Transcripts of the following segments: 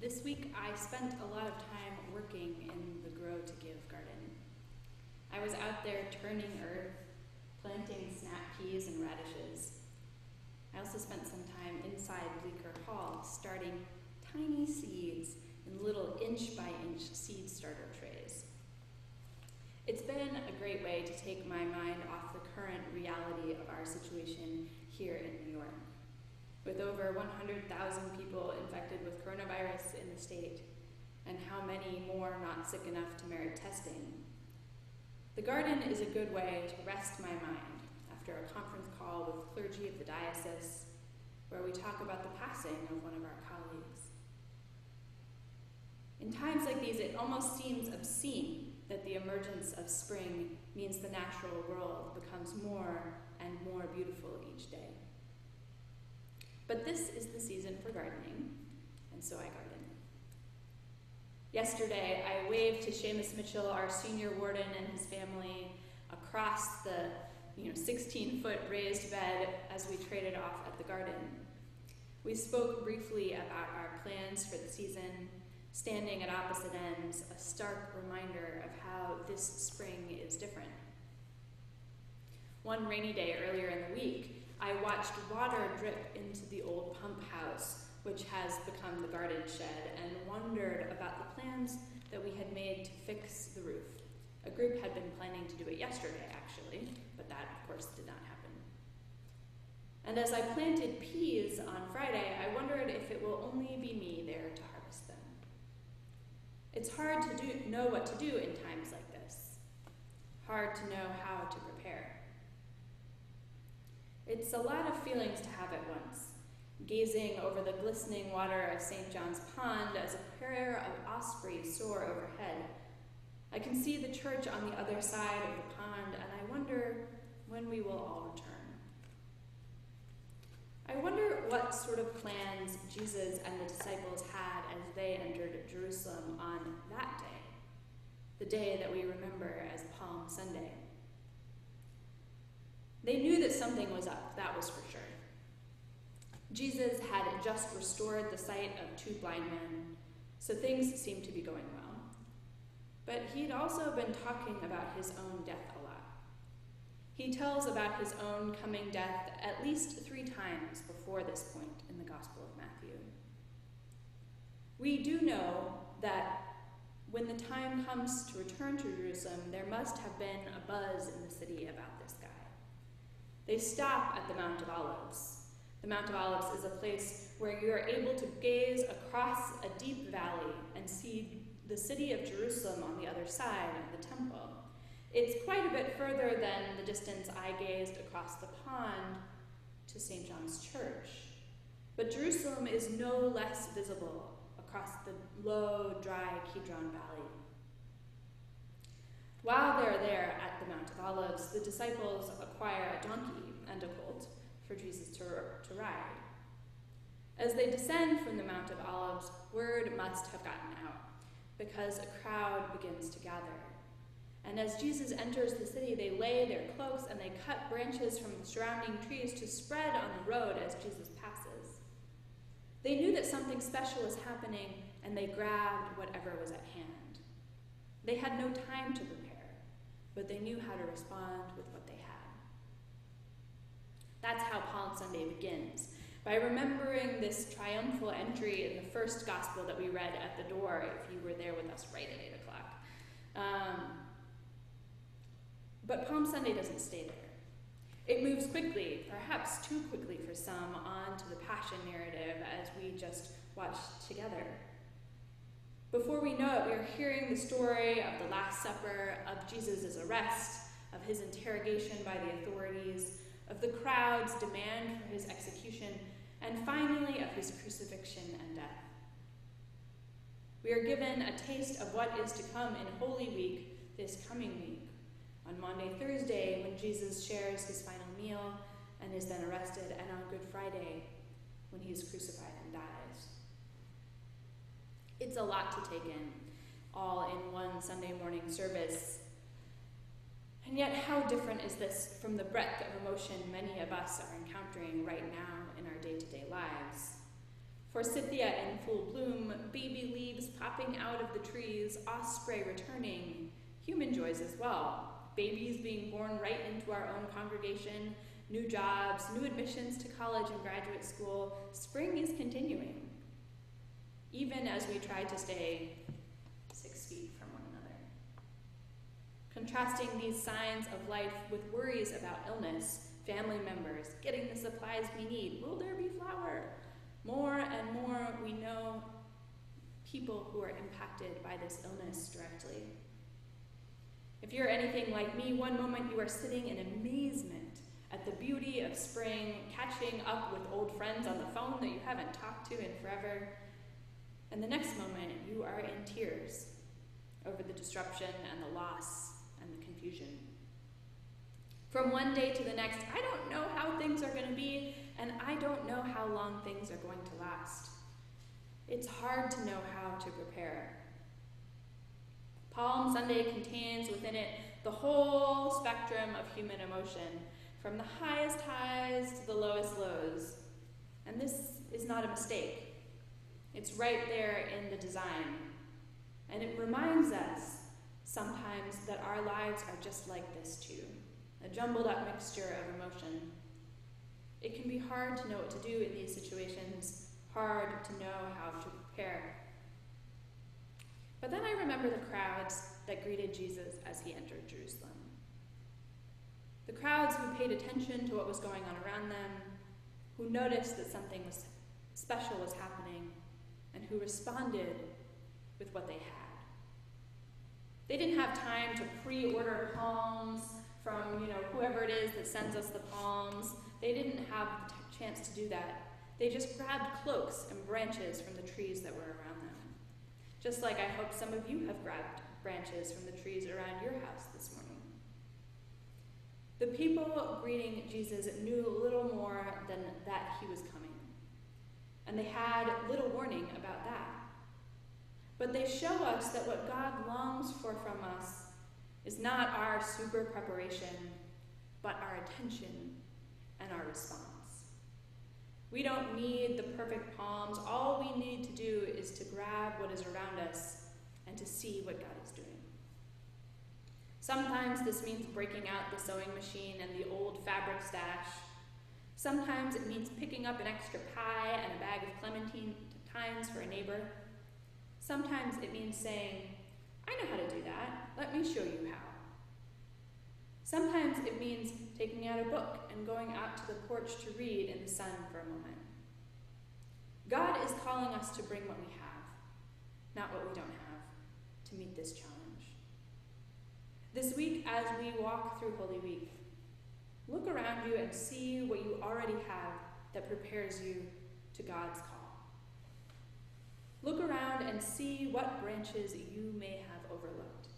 This week I spent a lot of time working in the Grow to Give garden. I was out there turning earth, planting snap peas and radishes. I also spent some time inside Bleecker Hall, starting tiny seeds in little inch-by-inch seed starter trays. It's been a great way to take my mind off the current reality of our situation here in New York. With over 100,000 people infected with coronavirus in the state, and how many more not sick enough to merit testing. The garden is a good way to rest my mind after a conference call with clergy of the diocese, where we talk about the passing of one of our colleagues. In times like these, it almost seems obscene that the emergence of spring means the natural world becomes more and more beautiful each day. But this is the season for gardening, and so I garden. Yesterday, I waved to Seamus Mitchell, our senior warden, and his family across the 16-foot raised bed as we traded off at the garden. We spoke briefly about our plans for the season, standing at opposite ends, a stark reminder of how this spring is different. One rainy day earlier in the week, I watched water drip into the old pump house, which has become the garden shed, and wondered about the plans that we had made to fix the roof. A group had been planning to do it yesterday, actually, but that, of course, did not happen. And as I planted peas on Friday, I wondered if it will only be me there to harvest them. It's hard to know what to do in times like this. Hard to know how to prepare. It's a lot of feelings to have at once, gazing over the glistening water of St. John's Pond as a pair of ospreys soar overhead. I can see the church on the other side of the pond, and I wonder when we will all return. I wonder what sort of plans Jesus and the disciples had as they entered Jerusalem on that day, the day that we remember as Palm Sunday. They knew that something was up, that was for sure. Jesus had just restored the sight of 2 blind men, so things seemed to be going well. But he'd also been talking about his own death a lot. He tells about his own coming death at least 3 times before this point in the Gospel of Matthew. We do know that when the time comes to return to Jerusalem, there must have been a buzz in the city about this guy. They stop at the Mount of Olives. The Mount of Olives is a place where you are able to gaze across a deep valley and see the city of Jerusalem on the other side of the temple. It's quite a bit further than the distance I gazed across the pond to St. John's Church. But Jerusalem is no less visible across the low, dry Kidron Valley. While they're there at the Mount of Olives, the disciples acquire a donkey and a colt for Jesus to ride. As they descend from the Mount of Olives, word must have gotten out, because a crowd begins to gather. And as Jesus enters the city, they lay their cloaks and they cut branches from the surrounding trees to spread on the road as Jesus passes. They knew that something special was happening, and they grabbed whatever was at hand. They had no time to prepare, but they knew how to respond with what they had. That's how Palm Sunday begins, by remembering this triumphal entry in the first gospel that we read at the door, if you were there with us right at 8 o'clock. But Palm Sunday doesn't stay there. It moves quickly, perhaps too quickly for some, on to the Passion narrative as we just watched together. Before we know it, we are hearing the story of the Last Supper, of Jesus' arrest, of his interrogation by the authorities, of the crowd's demand for his execution, and finally of his crucifixion and death. We are given a taste of what is to come in Holy Week this coming week, on Maundy Thursday when Jesus shares his final meal and is then arrested, and on Good Friday when he is crucified and dies. It's a lot to take in, all in one Sunday morning service. And yet, how different is this from the breadth of emotion many of us are encountering right now in our day-to-day lives? Forsythia in full bloom, baby leaves popping out of the trees, osprey returning, human joys as well. Babies being born right into our own congregation, new jobs, new admissions to college and graduate school. Spring is continuing, even as we try to stay 6 feet from one another. Contrasting these signs of life with worries about illness, family members, getting the supplies we need. Will there be flour? More and more we know people who are impacted by this illness directly. If you're anything like me, one moment you are sitting in amazement at the beauty of spring, catching up with old friends on the phone that you haven't talked to in forever, and the next moment you are in tears over the disruption and the loss and the confusion. From one day to the next, I don't know how things are going to be, and I don't know how long things are going to last. It's hard to know how to prepare. Palm Sunday contains within it the whole spectrum of human emotion, from the highest highs to the lowest lows. And this is not a mistake. It's right there in the design. And it reminds us sometimes that our lives are just like this too, a jumbled up mixture of emotion. It can be hard to know what to do in these situations, hard to know how to prepare. But then I remember the crowds that greeted Jesus as he entered Jerusalem. The crowds who paid attention to what was going on around them, who noticed that something special was happening, and who responded with what they had. They didn't have time to pre-order palms from, whoever it is that sends us the palms. They didn't have the chance to do that. They just grabbed cloaks and branches from the trees that were around them. Just like I hope some of you have grabbed branches from the trees around your house this morning. The people greeting Jesus knew little more than that he was coming. And they had little warning about that. But they show us that what God longs for from us is not our super preparation, but our attention and our response. We don't need the perfect palms. All we need to do is to grab what is around us and to see what God is doing. Sometimes this means breaking out the sewing machine and the old fabric stash. Sometimes it means picking up an extra pie and a bag of clementine tines for a neighbor. Sometimes it means saying, I know how to do that. Let me show you how. Sometimes it means taking out a book and going out to the porch to read in the sun for a moment. God is calling us to bring what we have, not what we don't have, to meet this challenge. This week, as we walk through Holy Week, look around you and see what you already have that prepares you to God's call. Look around and see what branches you may have overlooked.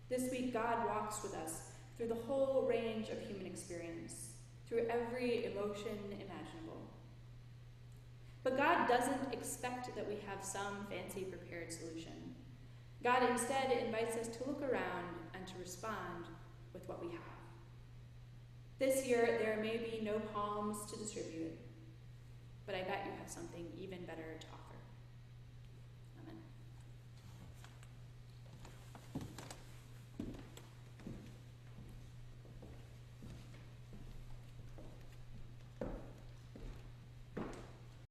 This week, God walks with us through the whole range of human experience, through every emotion imaginable. But God doesn't expect that we have some fancy prepared solution. God instead invites us to look around and to respond with what we have. This year, there may be no palms to distribute, but I bet you have something even better to offer.